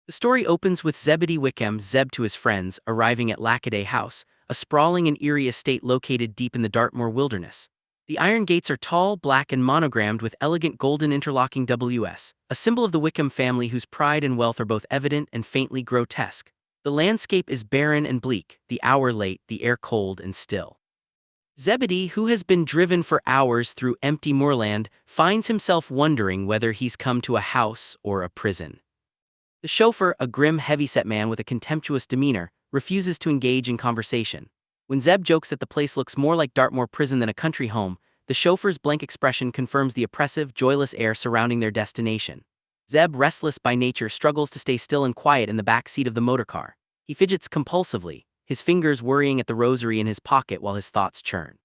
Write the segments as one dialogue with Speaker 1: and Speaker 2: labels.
Speaker 1: The story opens with Zebedee Wickham, Zeb to his friends, arriving at Lackaday House, a sprawling and eerie estate located deep in the Dartmoor wilderness. The iron gates are tall, black and monogrammed with elegant golden interlocking WS, a symbol of the Wickham family whose pride and wealth are both evident and faintly grotesque. The landscape is barren and bleak, the hour late, the air cold and still. Zebedee, who has been driven for hours through empty moorland, finds himself wondering whether he's come to a house or a prison. The chauffeur, a grim, heavyset man with a contemptuous demeanor, refuses to engage in conversation. When Zeb jokes that the place looks more like Dartmoor prison than a country home, the chauffeur's blank expression confirms the oppressive, joyless air surrounding their destination. Zeb, restless by nature, struggles to stay still and quiet in the back seat of the motorcar. He fidgets compulsively, his fingers worrying at the rosary in his pocket while his thoughts churn.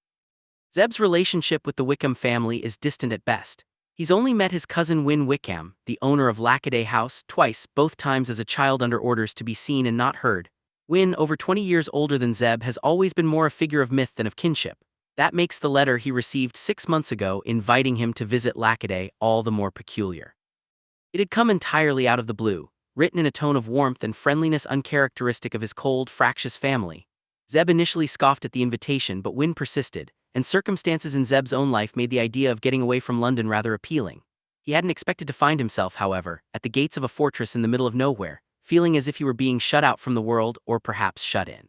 Speaker 1: Zeb's relationship with the Wickham family is distant at best. He's only met his cousin Win Wickham, the owner of Lackaday House, twice, both times as a child under orders to be seen and not heard. Win, over 20 years older than Zeb, has always been more a figure of myth than of kinship. That makes the letter he received 6 months ago inviting him to visit Lackaday all the more peculiar. It had come entirely out of the blue, written in a tone of warmth and friendliness uncharacteristic of his cold, fractious family. Zeb initially scoffed at the invitation, but Win persisted, and circumstances in Zeb's own life made the idea of getting away from London rather appealing. He hadn't expected to find himself, however, at the gates of a fortress in the middle of nowhere, feeling as if he were being shut out from the world or perhaps shut in.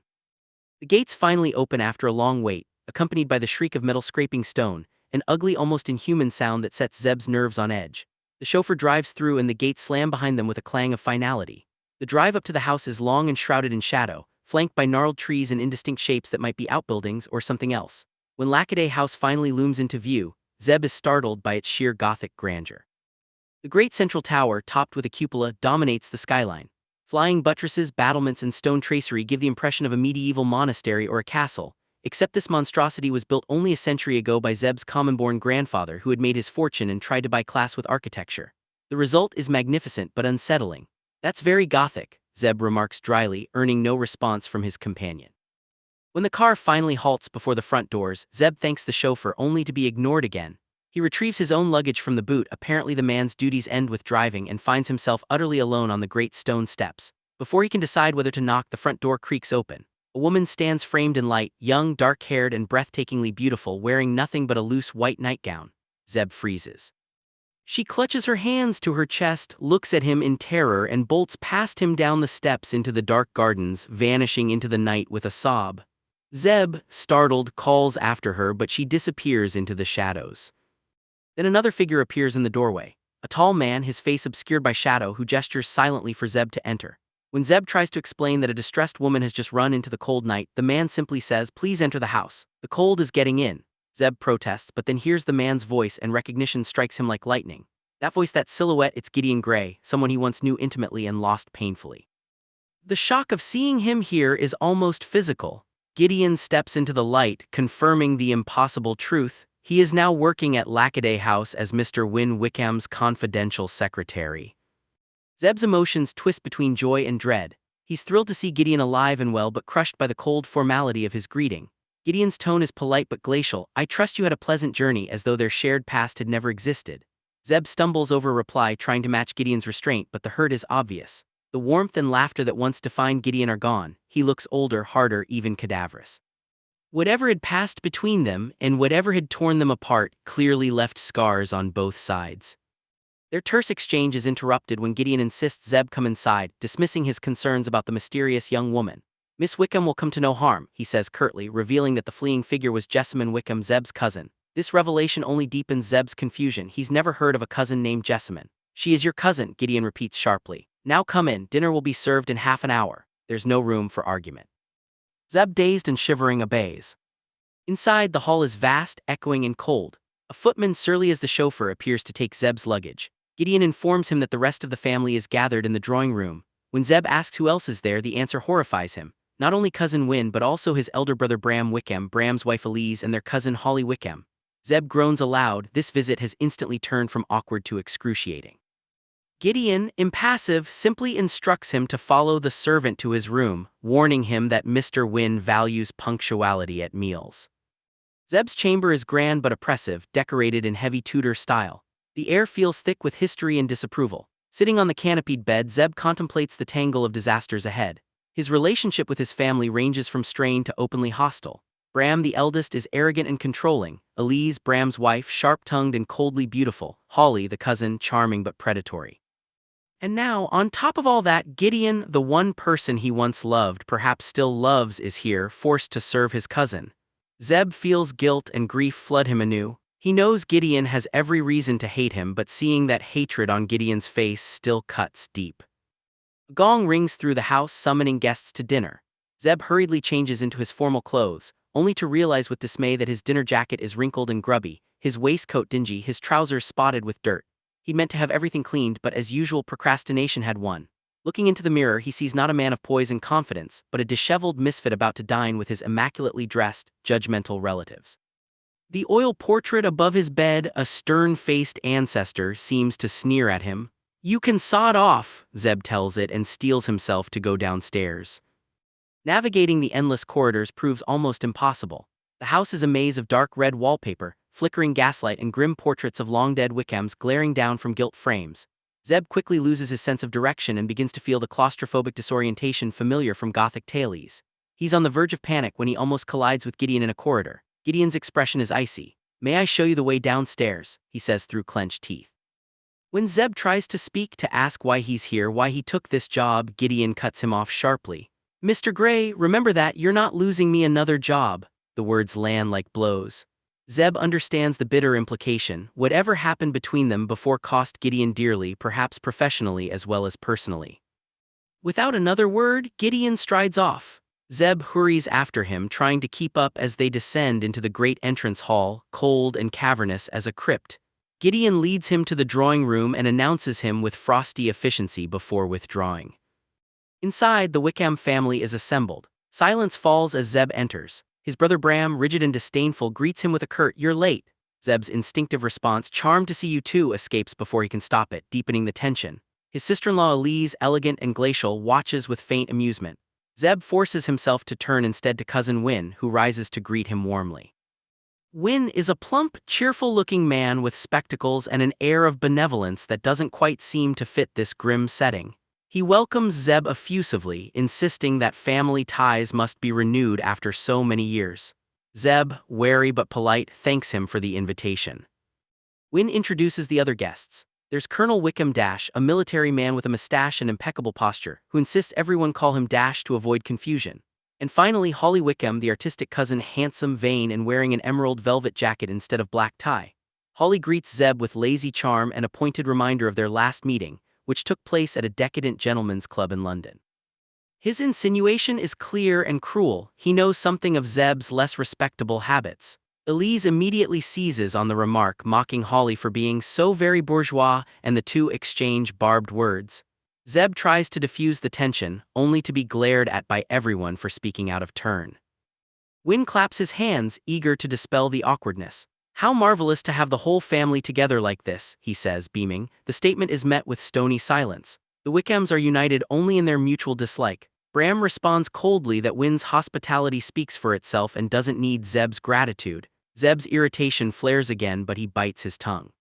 Speaker 1: The gates finally open after a long wait, accompanied by the shriek of metal scraping stone, an ugly, almost inhuman sound that sets Zeb's nerves on edge. The chauffeur drives through and the gates slam behind them with a clang of finality. The drive up to the house is long and shrouded in shadow, flanked by gnarled trees and indistinct shapes that might be outbuildings or something else. When Lackaday House finally looms into view, Zeb is startled by its sheer Gothic grandeur. The great central tower, topped with a cupola, dominates the skyline. Flying buttresses, battlements, and stone tracery give the impression of a medieval monastery or a castle, except this monstrosity was built only a century ago by Zeb's common-born grandfather who had made his fortune and tried to buy class with architecture. The result is magnificent but unsettling. "That's very Gothic," Zeb remarks dryly, earning no response from his companion. When the car finally halts before the front doors, Zeb thanks the chauffeur only to be ignored again. He retrieves his own luggage from the boot, apparently the man's duties end with driving, and finds himself utterly alone on the great stone steps. Before he can decide whether to knock, the front door creaks open. A woman stands framed in light, young, dark-haired and breathtakingly beautiful, wearing nothing but a loose white nightgown. Zeb freezes. She clutches her hands to her chest, looks at him in terror and bolts past him down the steps into the dark gardens, vanishing into the night with a sob. Zeb, startled, calls after her, but she disappears into the shadows. Then another figure appears in the doorway. A tall man, his face obscured by shadow, who gestures silently for Zeb to enter. When Zeb tries to explain that a distressed woman has just run into the cold night, the man simply says, "Please enter the house. The cold is getting in." Zeb protests, but then hears the man's voice and recognition strikes him like lightning. That voice, that silhouette, it's Gideon Gray, someone he once knew intimately and lost painfully. The shock of seeing him here is almost physical. Gideon steps into the light, confirming the impossible truth. He is now working at Lackaday House as Mr. Win Wickham's confidential secretary. Zeb's emotions twist between joy and dread. He's thrilled to see Gideon alive and well, but crushed by the cold formality of his greeting. Gideon's tone is polite but glacial. "I trust you had a pleasant journey," as though their shared past had never existed. Zeb stumbles over a reply, trying to match Gideon's restraint, but the hurt is obvious. The warmth and laughter that once defined Gideon are gone. He looks older, harder, even cadaverous. Whatever had passed between them, and whatever had torn them apart, clearly left scars on both sides. Their terse exchange is interrupted when Gideon insists Zeb come inside, dismissing his concerns about the mysterious young woman. "Miss Wickham will come to no harm," he says curtly, revealing that the fleeing figure was Jessamine Wickham, Zeb's cousin. This revelation only deepens Zeb's confusion. He's never heard of a cousin named Jessamine. "She is your cousin," Gideon repeats sharply. "Now come in, dinner will be served in half an hour." There's no room for argument. Zeb, dazed and shivering, obeys. Inside, the hall is vast, echoing and cold. A footman, surly as the chauffeur, appears to take Zeb's luggage. Gideon informs him that the rest of the family is gathered in the drawing room. When Zeb asks who else is there, the answer horrifies him. Not only cousin Win, but also his elder brother Bram Wickham, Bram's wife Elise, and their cousin Holly Wickham. Zeb groans aloud. This visit has instantly turned from awkward to excruciating. Gideon, impassive, simply instructs him to follow the servant to his room, warning him that Mr. Win values punctuality at meals. Zeb's chamber is grand but oppressive, decorated in heavy Tudor style. The air feels thick with history and disapproval. Sitting on the canopied bed, Zeb contemplates the tangle of disasters ahead. His relationship with his family ranges from strained to openly hostile. Bram, the eldest, is arrogant and controlling. Elise, Bram's wife, sharp-tongued and coldly beautiful. Holly, the cousin, charming but predatory. And now, on top of all that, Gideon, the one person he once loved, perhaps still loves, is here, forced to serve his cousin. Zeb feels guilt and grief flood him anew. He knows Gideon has every reason to hate him, but seeing that hatred on Gideon's face still cuts deep. A gong rings through the house, summoning guests to dinner. Zeb hurriedly changes into his formal clothes, only to realize with dismay that his dinner jacket is wrinkled and grubby, his waistcoat dingy, his trousers spotted with dirt. He meant to have everything cleaned, but as usual, procrastination had won. Looking into the mirror, he sees not a man of poise and confidence, but a disheveled misfit about to dine with his immaculately dressed, judgmental relatives. The oil portrait above his bed, a stern-faced ancestor, seems to sneer at him. "You can sod off," Zeb tells it and steels himself to go downstairs. Navigating the endless corridors proves almost impossible. The house is a maze of dark red wallpaper, flickering gaslight and grim portraits of long-dead Wickhams glaring down from gilt frames. Zeb quickly loses his sense of direction and begins to feel the claustrophobic disorientation familiar from Gothic tales. He's on the verge of panic when he almost collides with Gideon in a corridor. Gideon's expression is icy. "May I show you the way downstairs?" he says through clenched teeth. When Zeb tries to speak to ask why he's here, why he took this job, Gideon cuts him off sharply. "Mr. Gray, remember that, you're not losing me another job." The words land like blows. Zeb understands the bitter implication. Whatever happened between them before cost Gideon dearly, perhaps professionally as well as personally. Without another word, Gideon strides off. Zeb hurries after him, trying to keep up as they descend into the great entrance hall, cold and cavernous as a crypt. Gideon leads him to the drawing room and announces him with frosty efficiency before withdrawing. Inside, the Wickham family is assembled. Silence falls as Zeb enters. His brother Bram, rigid and disdainful, greets him with a curt, "You're late." Zeb's instinctive response, "Charmed to see you too," escapes before he can stop it, deepening the tension. His sister-in-law Elise, elegant and glacial, watches with faint amusement. Zeb forces himself to turn instead to cousin Win, who rises to greet him warmly. Win is a plump, cheerful-looking man with spectacles and an air of benevolence that doesn't quite seem to fit this grim setting. He welcomes Zeb effusively, insisting that family ties must be renewed after so many years. Zeb, wary but polite, thanks him for the invitation. Win introduces the other guests. There's Colonel Wickham Dash, a military man with a mustache and impeccable posture, who insists everyone call him Dash to avoid confusion. And finally, Holly Wickham, the artistic cousin, handsome, vain, and wearing an emerald velvet jacket instead of black tie. Holly greets Zeb with lazy charm and a pointed reminder of their last meeting, which took place at a decadent gentleman's club in London. His insinuation is clear and cruel. He knows something of Zeb's less respectable habits. Elise immediately seizes on the remark, mocking Holly for being so very bourgeois, and the two exchange barbed words. Zeb tries to diffuse the tension, only to be glared at by everyone for speaking out of turn. Win claps his hands, eager to dispel the awkwardness. "How marvelous to have the whole family together like this," he says, beaming. The statement is met with stony silence. The Wickhams are united only in their mutual dislike. Bram responds coldly that Win's hospitality speaks for itself and doesn't need Zeb's gratitude. Zeb's irritation flares again, but he bites his tongue.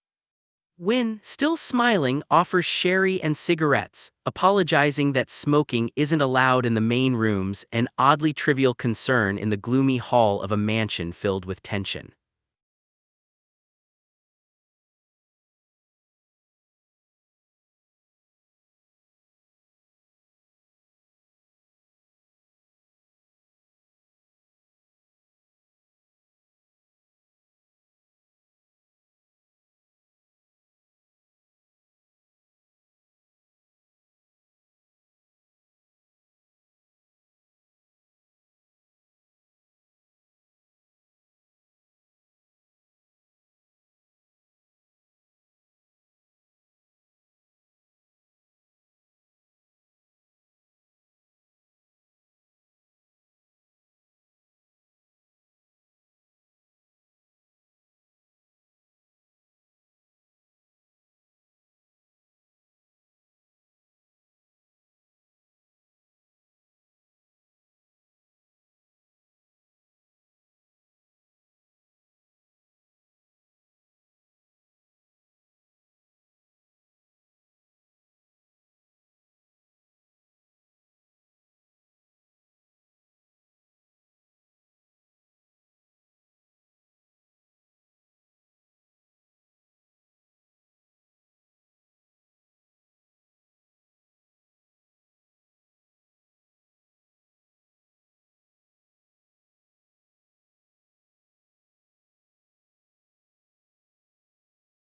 Speaker 1: Win, still smiling, offers sherry and cigarettes, apologizing that smoking isn't allowed in the main rooms, an oddly trivial concern in the gloomy hall of a mansion filled with tension.